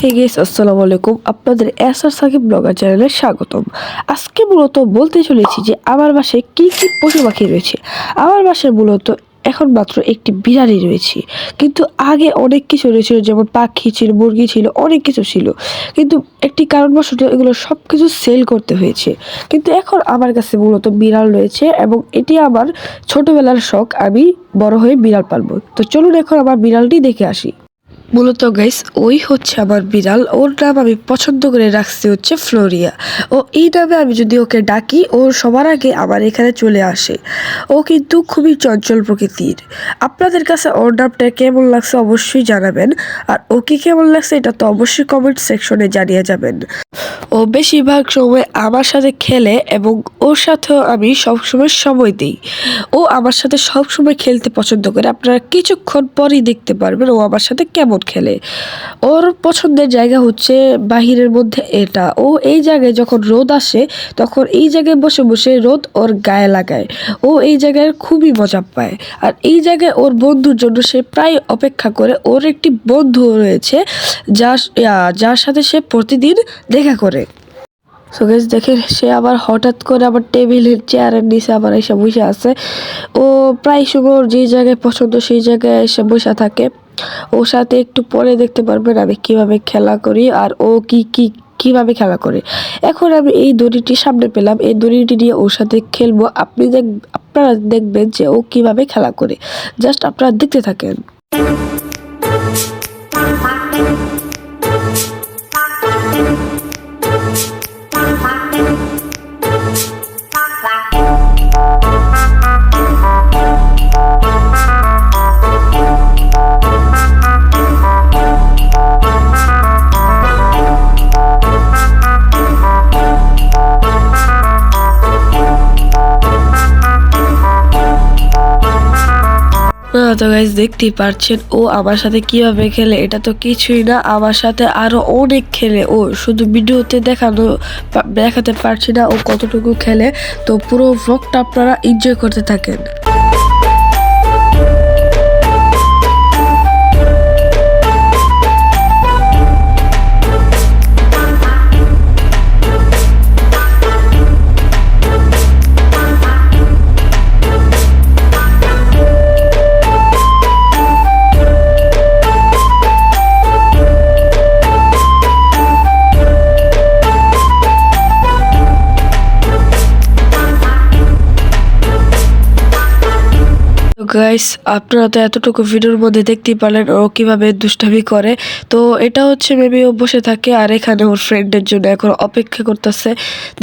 Hey guys, আসসালামু আলাইকুম। আপনাদের এসআর সাকিব ব্লগার চ্যানেলে স্বাগতম। আজকে মূলত বলতে চলেছি যে আমার বাসায় কি কি পশু পাখি রয়েছে। আমার বাসায় মূলত এখন মাত্র একটি বিড়ালই রয়েছে, কিন্তু আগে অনেক কিছু রয়েছিল, যেমন পাখি ছিল, মুরগি ছিল, অনেক কিছু ছিল। কিন্তু একটি কারণবশত এগুলো সব কিছু সেল করতে হয়েছে। কিন্তু এখন আমার কাছে মূলত বিড়াল রয়েছে এবং এটি আমার ছোটবেলার শখ। আমি বড় হয়ে বিড়াল পালবো। তো চলুন এখন আমার বিড়ালটি দেখে আসি। মূলত গাইস, ওই হচ্ছে আমার বিড়াল। ওর নাম আমি পছন্দ করে রাখছি হচ্ছে ফ্লোরিয়া। ও এই নামে আমি যদি ওকে ডাকি, ও সবার আগে আমার এখানে চলে আসে। ও কিন্তু খুবই চঞ্চল প্রকৃতির। আপনাদের কাছে ওর নামটা কেমন লাগছে অবশ্যই জানাবেন, আর ওকে কেমন লাগছে এটা তো অবশ্যই কমেন্ট সেকশনে জানিয়ে যাবেন। ও বেশিরভাগ সময় আমার সাথে খেলে এবং ওর সাথেও আমি সবসময় সময় দিই। ও আমার সাথে সবসময় খেলতে পছন্দ করে। আপনারা কিছুক্ষণ পরেই দেখতে পারবেন ও আমার সাথে কেমন খেলে। ওর পছন্দের জায়গা হচ্ছে বাহিরের মধ্যে এটা। ও এই জায়গায় যখন রোদ আসে তখন এই জায়গায় বসে বসে রোদ ওর গায়ে লাগায়। ও এই জায়গায় খুবই মজা পায়, আর এই জায়গায় ওর বন্ধুর জন্য সে প্রায় অপেক্ষা করে। ওর একটি বন্ধু রয়েছে যার সাথে সে প্রতিদিন দেখা করে। সো গাইস দেখেন, সে আবার হঠাৎ করে আবার টেবিলের চেয়ারের নিচে আবার এসে বসে আছে। ও প্রায় সময় ওর যে জায়গায় পছন্দ সেই জায়গায় এসে বসে থাকে। ওর সাথে একটু পরে দেখতে পারবেন আমি কিভাবে খেলা করি, আর ও কিভাবে খেলা করে। এখন আমি এই দড়িটি সামনে পেলাম, এই দড়িটি নিয়ে ওর সাথে খেলবো। আপনারা দেখবেন যে ও কিভাবে খেলা করে। জাস্ট আপনারা দেখতে থাকেন। তো গাইস দেখতেই পারছেন ও আমার সাথে কিভাবে খেলে। এটা তো কিছুই না, আমার সাথে আরো অনেক খেলে। ও শুধু ভিডিওতে দেখাতে পারছি না ও কতটুকু খেলে। তো পুরো ভ্লগটা আপনারা এনজয় করতে থাকেন। গাইস, আপনারা তো এতটুকু ভিডিওর মধ্যে দেখতেই পারলেন ও কিভাবে দুষ্টামি করে। তো এটা হচ্ছে মেবি ও বসে থাকে আর এখানে ওর ফ্রেন্ডের জন্য এখন অপেক্ষা করতেছে।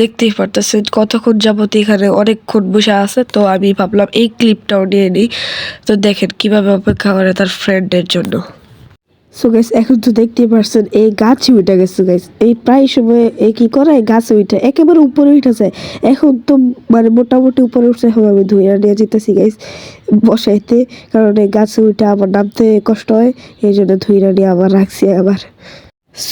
দেখতেই পারতেছেন কতক্ষণ যাবত এখানে অনেকক্ষণ বসে আছে। তো আমি ভাবলাম এই ক্লিপটাও নিয়ে নিই। তো দেখেন কিভাবে অপেক্ষা করে তার ফ্রেন্ডের জন্য। সো গাইস, এখন তো দেখতেই পারছেন এই গাছে উঠে গেছে। গাইস, এই প্রায় সময় এই কি করে গাছে উঠে একেবারে উপরে উঠে যায়। এখন তো মানে মোটামুটি উপরে উঠছে। এখন আমি ধুয়ে নিয়ে যেতেছি গাইস বসাইতে, কারণ এই গাছে উঠে আবার নামতে কষ্ট হয়। এই জন্য ধুয়ে নিয়ে আবার রাখছি আবার।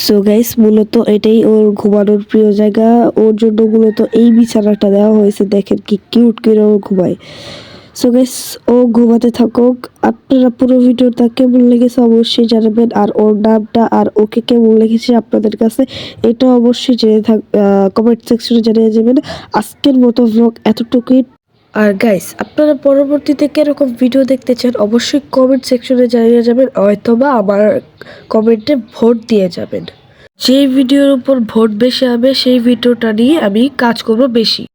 সো গাইস, মূলত এটাই ওর ঘুমানোর প্রিয় জায়গা। ওর জন্য মূলত এই বিছানাটা দেওয়া হয়েছে। দেখেন কি কিউট করে ও ঘুমায়। সো গাইস, ও ঘুমাতে থাকুক। আপনারা পুরো ভিডিওটা কেমন লেগেছে অবশ্যই জানাবেন, আর ওর নামটা আর ওকে কেমন লেগেছে আপনাদের কাছে এটা অবশ্যই কমেন্ট সেকশনে জানিয়ে যাবেন। আজকের মতো ভ্লগ এতটুকুই। আর গাইস, আপনারা পরবর্তীতে কিরকম ভিডিও দেখতে চান অবশ্যই কমেন্ট সেকশনে জানিয়ে যাবেন, অথবা আমার কমেন্টে ভোট দিয়ে যাবেন। যে ভিডিওর উপর ভোট বেশি হবে সেই ভিডিওটা নিয়ে আমি কাজ করব বেশি।